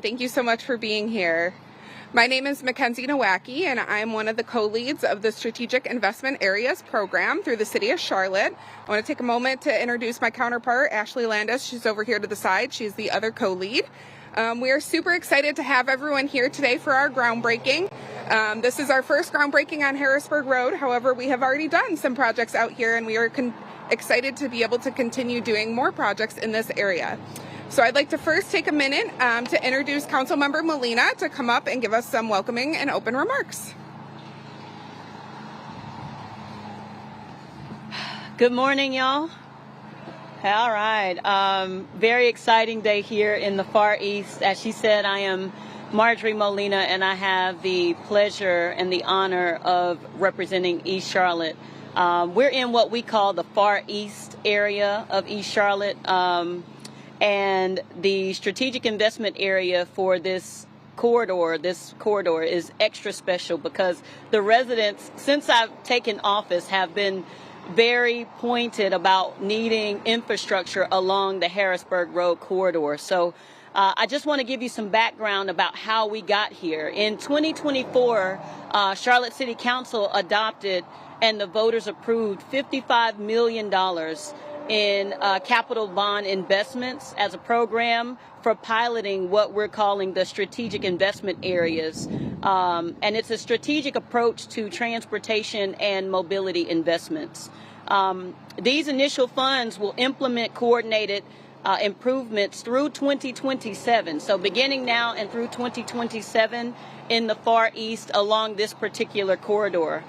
and thank you so much for being here. My name is Mackenzie Nowacki, and I'm one of the co-leads of the Strategic Investment Areas program through the City of Charlotte. I want to take a moment to introduce my counterpart, Ashley Landis. She's over here to the side. She's the other co-lead. We are super excited to have everyone here today for our groundbreaking. This is our first groundbreaking on Harrisburg Road. However, we have already done some projects out here, and we are excited to be able to continue doing more projects in this area. So I'd like to first take a minute to introduce Councilmember Molina to come up and give us some welcoming and open remarks. Good morning, y'all. All right. Very exciting day here in the Far East. As she said, I am Marjorie Molina, and I have the pleasure and the honor of representing East Charlotte. We're in what we call the Far East area of East Charlotte. And the strategic investment area for this corridor is extra special because the residents, since I've taken office, have been very pointed about needing infrastructure along the Harrisburg Road corridor. So I just want to give you some background about how we got here. In 2024, Charlotte City Council adopted and the voters approved $55 million in capital bond investments as a program for piloting what we're calling the strategic investment areas. And it's a strategic approach to transportation and mobility investments. These initial funds will implement coordinated improvements through 2027. So beginning now and through 2027 in the Far East along this particular corridor.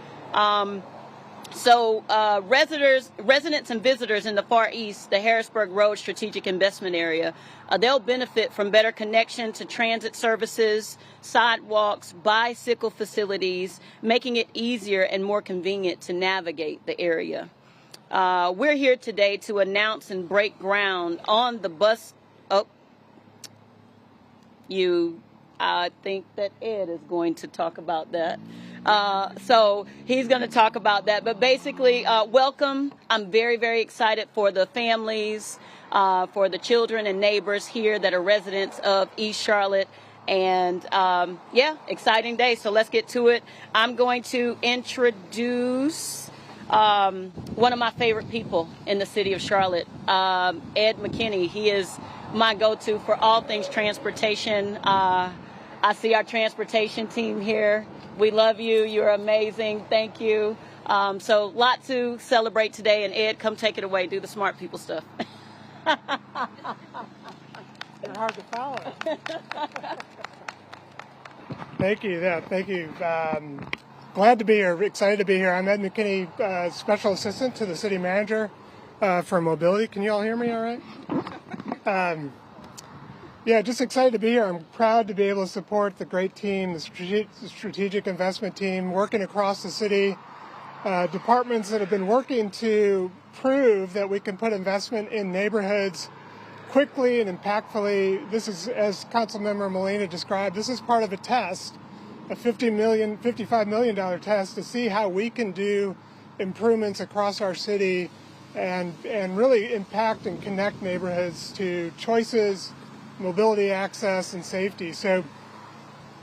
So residents and visitors in the Far East, the Harrisburg Road Strategic Investment Area, they'll benefit from better connection to transit services, sidewalks, bicycle facilities, making it easier and more convenient to navigate the area. We're here today to announce and break ground on the bus. I think that Ed is going to talk about that. So he's going to talk about that. But basically, welcome. I'm very, very excited for the families, for the children and neighbors here that are residents of East Charlotte. And yeah, exciting day. So let's get to it. I'm going to introduce one of my favorite people in the city of Charlotte, Ed McKinney. He is my go-to for all things transportation. I see our transportation team here. We love you. You're amazing. Thank you. So a lot to celebrate today. And Ed, come take it away. Do the smart people stuff. You're hard to follow. Thank you. Yeah, thank you. Glad to be here. Excited to be here. I'm Ed McKinney, Special Assistant to the City Manager for Mobility. Can you all hear me all right? Yeah, just excited to be here. I'm proud to be able to support the great team, the strategic investment team, working across the city, departments that have been working to prove that we can put investment in neighborhoods quickly and impactfully. This is, as Councilmember Molina described, this is part of a test, a $55 million test to see how we can do improvements across our city and really impact and connect neighborhoods to choices, mobility, access, and safety. So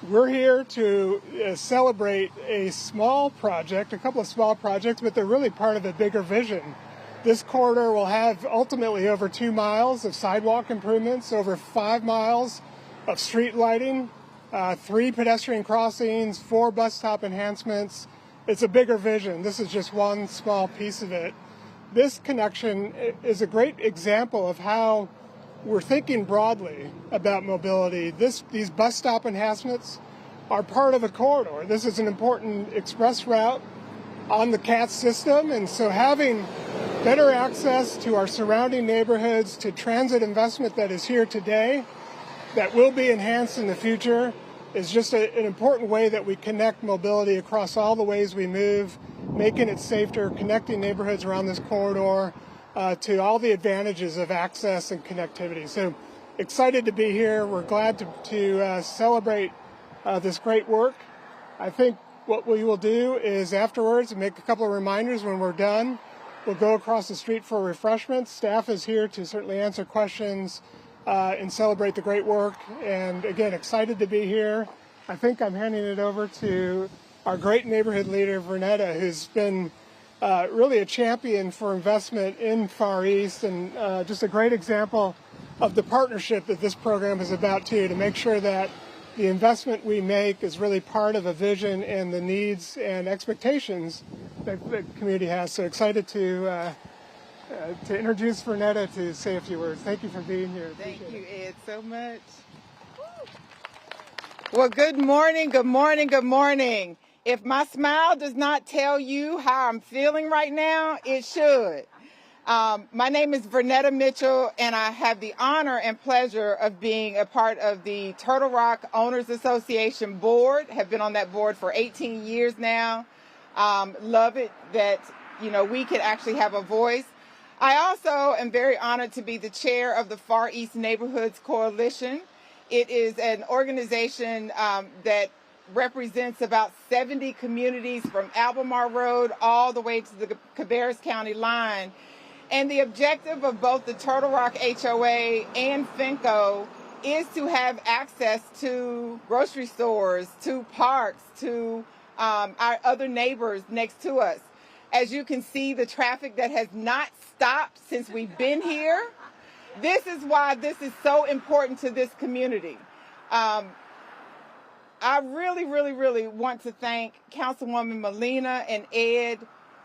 we're here to celebrate a small project, a couple of small projects, but they're really part of a bigger vision. This corridor will have ultimately over 2 miles of sidewalk improvements, over 5 miles of street lighting, 3 pedestrian crossings, 4 bus stop enhancements. It's a bigger vision. This is just one small piece of it. This connection is a great example of how we're thinking broadly about mobility. These bus stop enhancements are part of a corridor. This is an important express route on the CATS system, and so having better access to our surrounding neighborhoods, to transit investment that is here today, that will be enhanced in the future, is just an important way that we connect mobility across all the ways we move, making it safer, connecting neighborhoods around this corridor, to all the advantages of access and connectivity. So excited to be here. We're glad to celebrate this great work. I think what we will do is afterwards make a couple of reminders when we're done. We'll go across the street for refreshments. Staff is here to certainly answer questions and celebrate the great work. And again, excited to be here. I think I'm handing it over to our great neighborhood leader, Vernetta, who's been really a champion for investment in Far East, and just a great example of the partnership that this program is about too, to make sure that the investment we make is really part of a vision and the needs and expectations that the community has. So excited to introduce Vernetta to say a few words. Thank you for being here. Thank you, Ed, so much. Well, good morning, good morning, good morning. If my smile does not tell you how I'm feeling right now, it should. My name is Vernetta Mitchell, and I have the honor and pleasure of being a part of the Turtle Rock Owners Association board. Have been on that board for 18 years now. Love it that, we can actually have a voice. I also am very honored to be the chair of the Far East Neighborhoods Coalition. It is an organization that represents about 70 communities from Albemarle Road all the way to the Cabarrus County line. And the objective of both the Turtle Rock HOA and FENCO is to have access to grocery stores, to parks, to our other neighbors next to us. As you can see, the traffic that has not stopped since we've been here. This is why this is so important to this community. I really, really, really want to thank Councilwoman Molina and Ed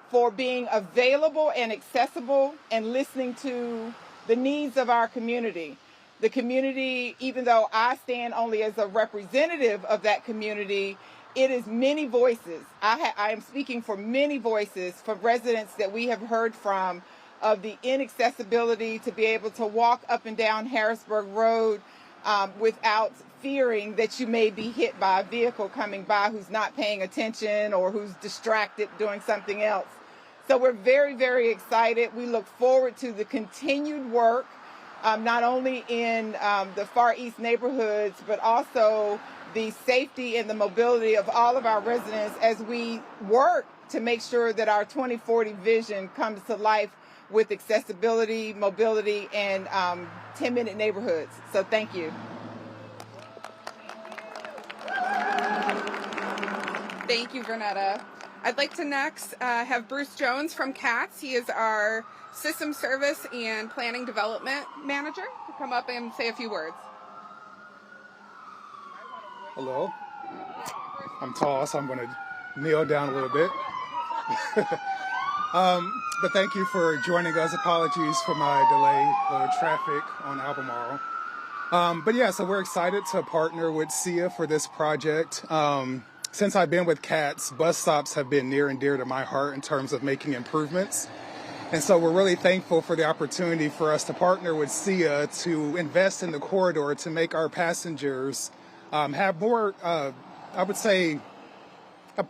for being available and accessible and listening to the needs of our community. The community, even though I stand only as a representative of that community, it is many voices. I am speaking for many voices, for residents that we have heard from, of the inaccessibility to be able to walk up and down Harrisburg Road without fearing that you may be hit by a vehicle coming by who's not paying attention or who's distracted doing something else. So we're very, very excited. We look forward to the continued work, not only in the Far East neighborhoods, but also the safety and the mobility of all of our residents as we work to make sure that our 2040 vision comes to life with accessibility, mobility, and 10-minute neighborhoods. So thank you. Thank you, Vernetta. I'd like to next have Bruce Jones from CATS. He is our System Service and Planning Development Manager to come up and say a few words. Hello. I'm tall, so I'm going to kneel down a little bit. But thank you for joining us. Apologies for my delay, the traffic on Albemarle. But yeah, so we're excited to partner with SIA for this project. Since I've been with CATS, bus stops have been near and dear to my heart in terms of making improvements. And so we're really thankful for the opportunity for us to partner with SIA to invest in the corridor to make our passengers have more, I would say,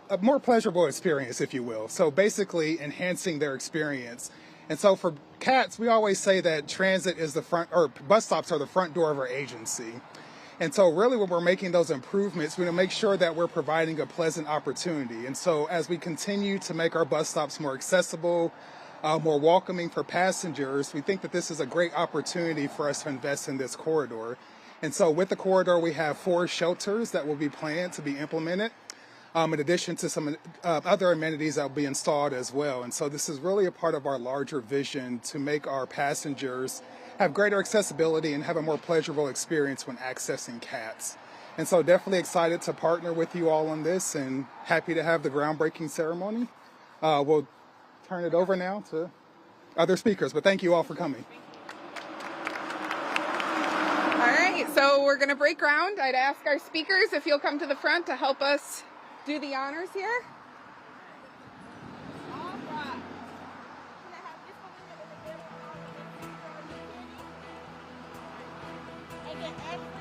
a more pleasurable experience, if you will. So basically enhancing their experience. And so for CATS, we always say that transit is the front, or bus stops are the front door of our agency. And so really when we're making those improvements, we want to make sure that we're providing a pleasant opportunity. And so as we continue to make our bus stops more accessible, more welcoming for passengers, we think that this is a great opportunity for us to invest in this corridor. And so with the corridor, we have 4 shelters that will be planned to be implemented, in addition to some other amenities that will be installed as well. And so this is really a part of our larger vision to make our passengers have greater accessibility and have a more pleasurable experience when accessing CATS. And so definitely excited to partner with you all on this and happy to have the groundbreaking ceremony. We'll turn it over now to other speakers, but thank you all for coming. All right, so we're going to break ground. I'd ask our speakers if you'll come to the front to help us do the honors here. And get